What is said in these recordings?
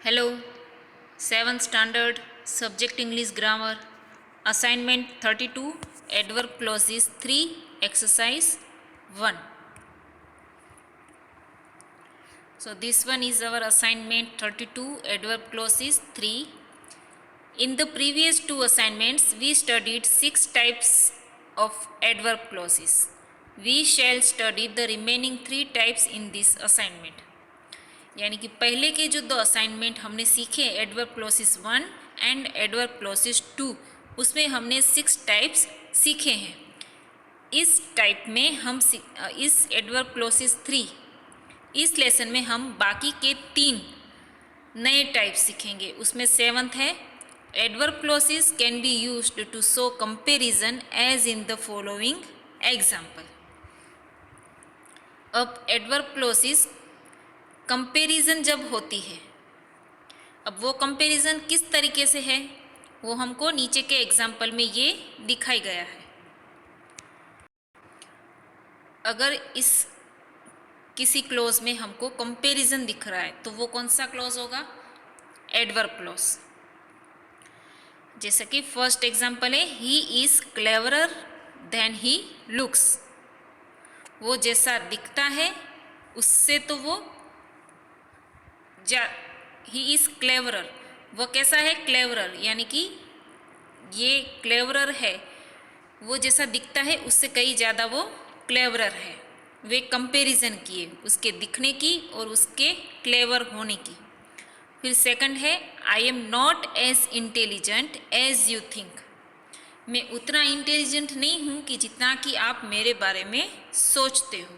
Hello, 7th Standard, Subject English Grammar, Assignment 32, Adverb Clauses 3, Exercise 1. So, this one is our assignment 32, Adverb Clauses 3. In the previous two assignments, we studied 6 types of adverb clauses. We shall study the remaining 3 types in this assignment. यानी कि पहले के जो 2 assignment हमने सीखे adverb clauses 1 and adverb clauses 2, उसमें हमने 6 types सीखे हैं. इस टाइप में हम इस एडवर्ब क्लॉसेस 3 इस लेसन में हम बाकी के 3 नए टाइप्स सीखेंगे. उसमें 7th है adverb clauses can be used to show comparison as in the following example. अब एडवर्ब क्लॉसेस कंपैरिजन जब होती है, अब वो कंपैरिजन किस तरीके से है वो हमको नीचे के एग्जाम्पल में ये दिखाई गया है. अगर इस किसी क्लॉज में हमको कंपैरिजन दिख रहा है तो वो कौन सा क्लॉज होगा? Adverb clause. जैसे कि फर्स्ट एग्जाम्पल है he is cleverer than he looks. वो जैसा दिखता है उससे तो वो ही इज क्लेवरर. वो कैसा है? क्लेवरर. यानी कि ये क्लेवरर है, वो जैसा दिखता है उससे कई ज़्यादा वो क्लेवरर है. वे कंपैरिजन किए उसके दिखने की और उसके क्लेवर होने की. फिर सेकंड है I am not as intelligent as you think. मैं उतना इंटेलिजेंट नहीं हूँ कि जितना कि आप मेरे बारे में सोचते हो.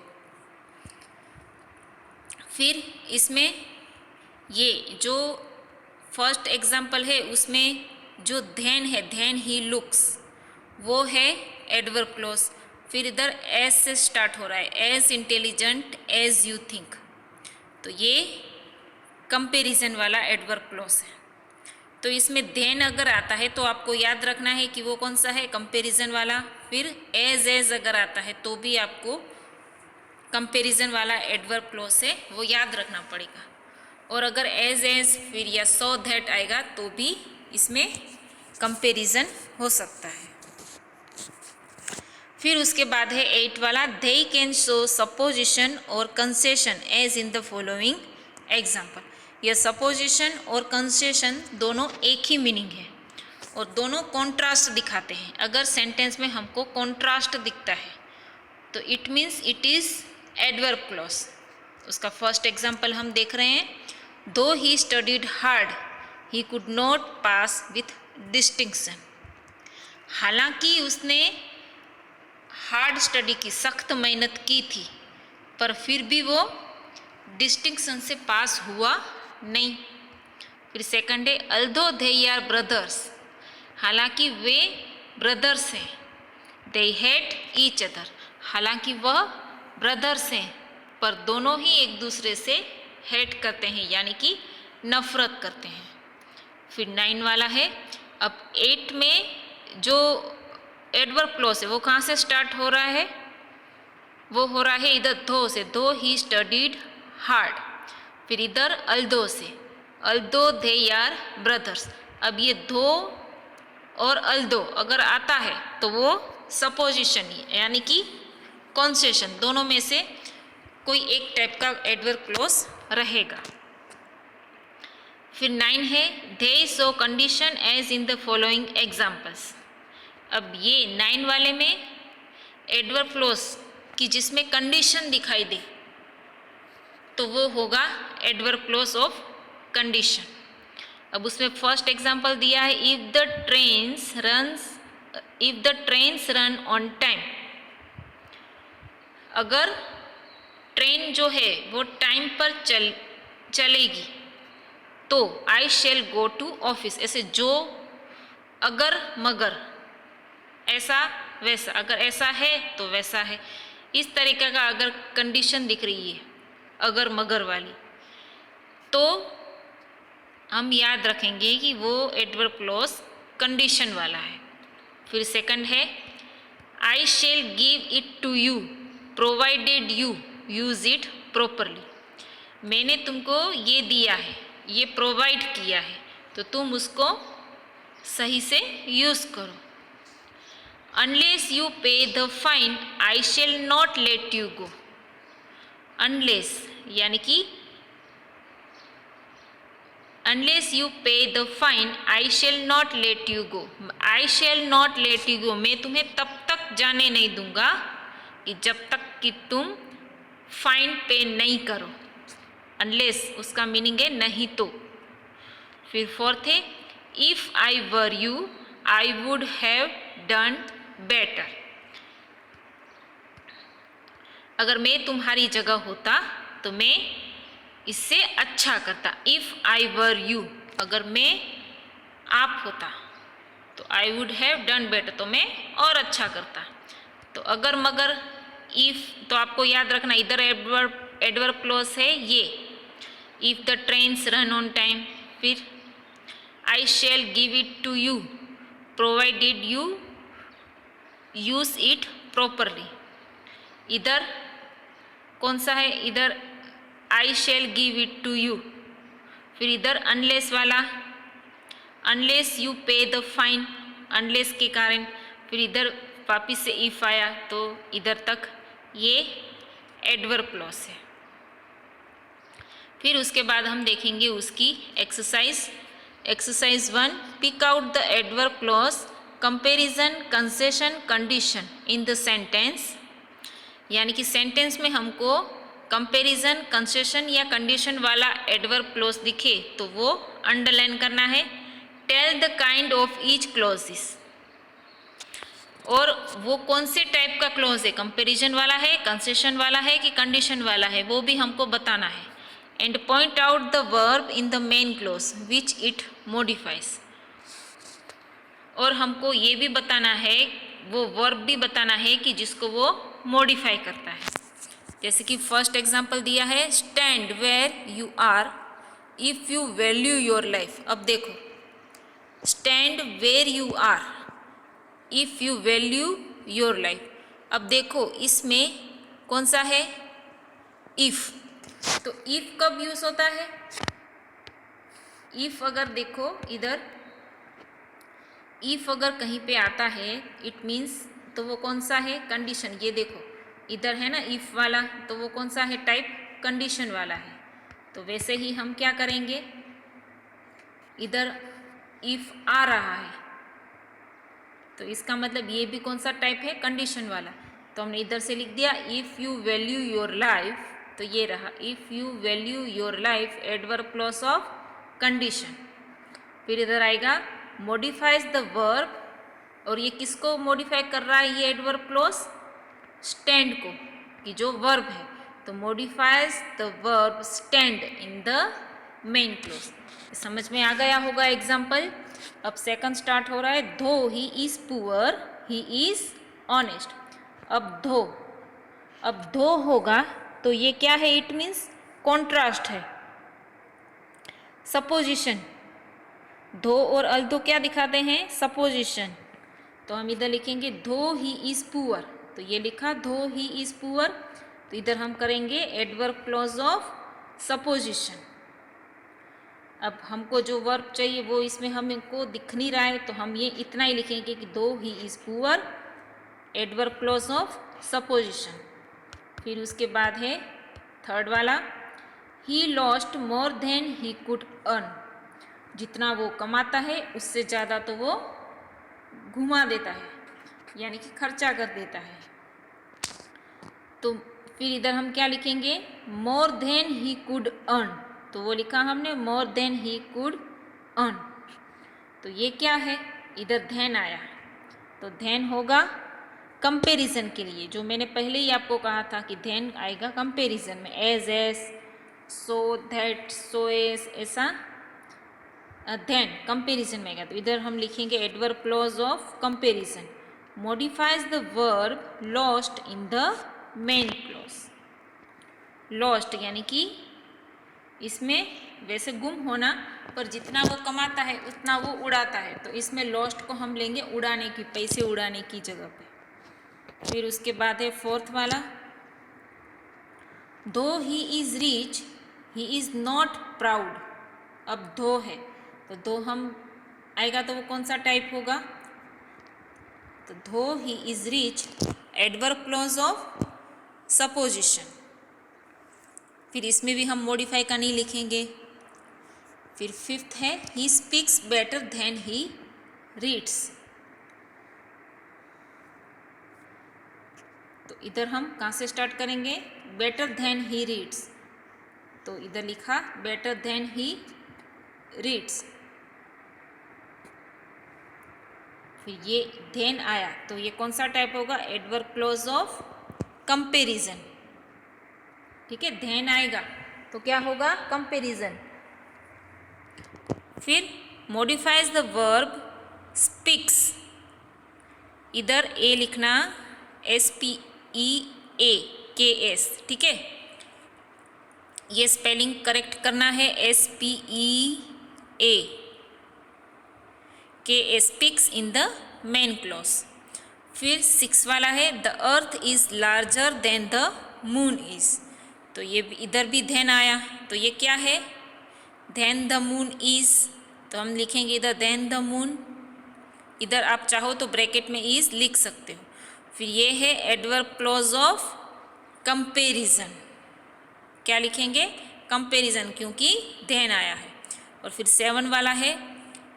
फिर इसमें ये जो फर्स्ट एग्जाम्पल है उसमें जो देन है, देन ही लुक्स, वो है एडवर्ब क्लॉज. फिर इधर एज से स्टार्ट हो रहा है, as intelligent as you think, तो ये कंपैरिजन वाला एडवर्ब क्लॉज है. तो इसमें देन अगर आता है तो आपको याद रखना है कि वो कौन सा है? कंपैरिजन वाला. फिर एज अगर आता है तो भी आपको कंपैरिजन वाला एडवर्ब क्लॉज है वो याद रखना पड़ेगा. और अगर एज फिर या सो दैट आएगा तो भी इसमें कंपैरिजन हो सकता है. फिर उसके बाद है 8 वाला दे कैन शो सपोजिशन और concession as in the following example. यह सपोजिशन और कंसेशन दोनों एक ही मीनिंग है और दोनों कॉन्ट्रास्ट दिखाते हैं. अगर सेंटेंस में हमको कॉन्ट्रास्ट दिखता है तो it means it is adverb clause. उसका फर्स्ट एग्जाम्पल हम देख रहे हैं. दो he studied hard he could not pass with distinction. हालांकि उसने हार्ड स्टडी की, सख्त मेहनत की थी, पर फिर भी वो डिस्टिंक्शन से पास हुआ नहीं. फिर सेकंड है अल्दो दे आर ब्रदर्स. हालांकि वे ब्रदर्स हैं. They hate each other. हालांकि वह ब्रदर्स हैं पर दोनों ही एक दूसरे से हेट करते हैं यानी कि नफरत करते हैं. फिर 9 वाला है. अब 8 में जो एडवर्ब क्लॉज है वो कहाँ से स्टार्ट हो रहा है? वो हो रहा है इधर दो से, दो ही स्टडीड हार्ड. फिर इधर अल्दो से, अल्दो दे आर ब्रदर्स. अब ये दो और अल्दो अगर आता है तो वो सपोजिशन यानी कि कॉन्सेशन, दोनों में से कोई एक टाइप का एडवर्ब क्लॉज रहेगा. फिर 9 है they so condition as in the following examples. अब ये 9 वाले में एडवर्ब क्लॉज की जिसमें कंडीशन दिखाई दे तो वो होगा एडवर्ब क्लॉज ऑफ कंडीशन. अब उसमें फर्स्ट एग्जाम्पल दिया है if the trains run on time. अगर ट्रेन जो है वो टाइम पर चलेगी तो I shall go to office. ऐसे जो, अगर, मगर, ऐसा वैसा, अगर ऐसा है तो वैसा है, इस तरीके का अगर कंडीशन दिख रही है अगर मगर वाली तो हम याद रखेंगे कि वो एडवर्ब क्लॉज कंडीशन वाला है. फिर सेकंड है I shall give it to you provided you use it properly. मैंने तुमको ये दिया है ये प्रोवाइड किया है, तो तुम उसको सही से यूज़ करो। Unless you pay the fine I shall not let you go. Unless यानी कि unless you pay the fine I shall not let you go. I shall not let you go, मैं तुम्हें तब तक जाने नहीं दूंगा कि जब तक कि तुम फाइन पे नहीं करो। अनलेस उसका मीनिंग है नहीं तो। फिर फोर्थ है if I were you I would have done better. अगर मैं तुम्हारी जगह होता तो मैं इससे अच्छा करता। इफ आई वर यू, अगर मैं आप होता तो I would have done better, तो मैं और अच्छा करता। तो अगर मगर इफ, तो आपको याद रखना इधर एडवर्ब क्लॉज है ये, if the trains run on time. फिर I shall give it to you provided you use it properly. इधर कौन सा है, इधर I shall give it to you. फिर इधर अनलेस वाला, unless you pay the fine, unless के कारण। फिर इधर वापिस से इफ आया, तो इधर तक ये एडवर्ब क्लॉज है। फिर उसके बाद हम देखेंगे उसकी exercise 1, pick out the adverb clause comparison concession condition in the sentence. यानी कि सेंटेंस में हमको कंपैरिजन कंसेशन या कंडीशन वाला एडवर्ब क्लॉज दिखे तो वो अंडरलाइन करना है। Tell the kind of each clauses, और वो कौन से टाइप का क्लॉज है, कंपैरिजन वाला है, कंसेशन वाला है कि कंडीशन वाला है, वो भी हमको बताना है। And point out the verb in the main clause which it modifies. और हमको ये भी बताना है, वो वर्ब भी बताना है कि जिसको वो मॉडिफाई करता है। जैसे कि फर्स्ट एग्जांपल दिया है, stand where you are if you value your life. अब देखो, stand where you are if you value your life. अब देखो इसमें कौन सा है, इफ़। तो इफ़ कब यूज़ होता है, इफ़ अगर देखो इधर इफ़ अगर कहीं पे आता है इट मीन्स, तो वो कौन सा है, कंडीशन। ये देखो इधर है ना इफ़ वाला, तो वो कौन सा है, टाइप कंडीशन वाला है। तो वैसे ही हम क्या करेंगे, इधर इफ़ आ रहा है तो इसका मतलब ये भी कौन सा टाइप है, कंडीशन वाला। तो हमने इधर से लिख दिया if you value your life, तो ये रहा if you value your life adverb clause of condition. फिर इधर आएगा मॉडिफाइज द वर्ब, और ये किसको मॉडिफाई कर रहा है, ये एडवर्ब क्लॉज स्टैंड को, कि जो वर्ब है। तो modifies the verb stand in the main clause. समझ में आ गया होगा एग्जाम्पल। अब सेकंड स्टार्ट हो रहा है, धो ही is poor he is honest. अब धो होगा तो ये क्या है, इट मीन्स कॉन्ट्रास्ट है, सपोजिशन। धो और अल्दो क्या दिखाते हैं, सपोजिशन। तो हम इधर लिखेंगे धो ही इज पुअर, तो ये लिखा धो ही इज पुअर, तो इधर हम करेंगे एडवर्ब क्लॉज ऑफ सपोजिशन। अब हमको जो वर्ब चाहिए वो इसमें हमको दिख नहीं रहा है, तो हम ये इतना ही लिखेंगे कि though he is poor, adverb clause of supposition. फिर उसके बाद है थर्ड वाला, he lost more than he could earn. जितना वो कमाता है उससे ज़्यादा तो वो घुमा देता है, यानी कि खर्चा कर देता है। तो फिर इधर हम क्या लिखेंगे, more than he could earn, तो वो लिखा हमने more than he could earn. तो ये क्या है, इधर धैन आया, तो धैन होगा कंपैरिजन के लिए, जो मैंने पहले ही आपको कहा था कि धैन आएगा कंपैरिजन में, as as, so that, so as, ऐसा धैन कंपैरिजन में आएगा। तो इधर हम लिखेंगे adverb clause of comparison, modifies the verb lost in the main clause. Lost यानी कि इसमें वैसे गुम होना, पर जितना वो कमाता है उतना वो उड़ाता है, तो इसमें लॉस्ट को हम लेंगे उड़ाने की, पैसे उड़ाने की जगह पे। फिर उसके बाद है फोर्थ वाला, दो he is rich he is not proud अब धो है तो धो हम आएगा तो वो कौन सा टाइप होगा, तो धो he is rich, adverb clause of supposition. फिर इसमें भी हम मॉडिफाई का नहीं लिखेंगे। फिर फिफ्थ है he speaks better than he reads, तो इधर हम कहाँ से स्टार्ट करेंगे, बेटर देन ही रीड्स, तो इधर लिखा बेटर देन ही रीड्स। फिर ये देन आया तो ये कौन सा टाइप होगा, एडवर्ब क्लॉज ऑफ कंपैरिजन। ठीक है, देन आएगा तो क्या होगा, कंपैरिजन। फिर मॉडिफाइज द वर्ब स्पीक्स, इधर ए लिखना SPEAKS, ठीक है, ये स्पेलिंग करेक्ट करना है, SPEAKS speaks in the main clause. फिर 6 वाला है the earth is larger than the moon is, तो ये इधर भी देन आया तो ये क्या है, देन द मून इज, तो हम लिखेंगे इधर देन द मून, इधर आप चाहो तो ब्रैकेट में इज लिख सकते हो। फिर ये है एडवर्ब क्लॉज ऑफ कंपैरिजन, क्या लिखेंगे, कंपैरिजन, क्योंकि देन आया है। और फिर 7 वाला है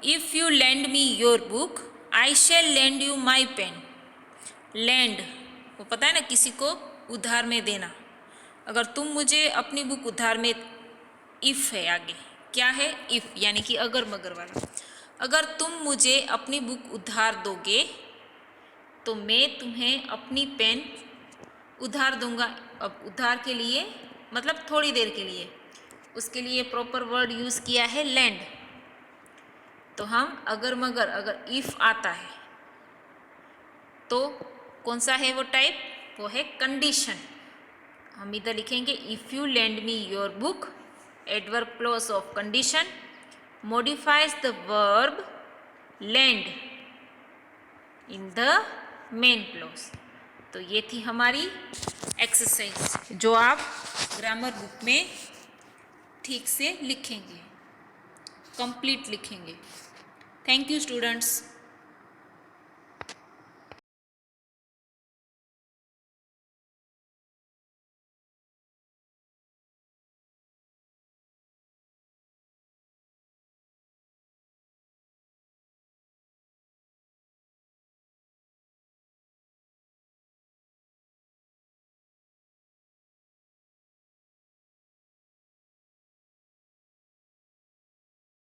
if you lend me your book I shall lend you my pen. Lend वो पता है ना, किसी को उधार में देना, अगर तुम मुझे अपनी बुक उधार में, इफ़ है आगे, क्या है, इफ़ यानी कि अगर मगर वाला, अगर तुम मुझे अपनी बुक उधार दोगे तो मैं तुम्हें अपनी पेन उधार दूंगा। अब उधार के लिए मतलब थोड़ी देर के लिए, उसके लिए प्रॉपर वर्ड यूज़ किया है लैंड। तो हम अगर मगर, अगर इफ़ आता है तो कौन सा है वो टाइप, वो है कंडीशन। हम इधर लिखेंगे if you lend me your book, adverb clause of condition, modifies the verb land in the main clause. तो ये थी हमारी एक्सरसाइज जो आप ग्रामर बुक में ठीक से लिखेंगे, कंप्लीट लिखेंगे। Thank you students.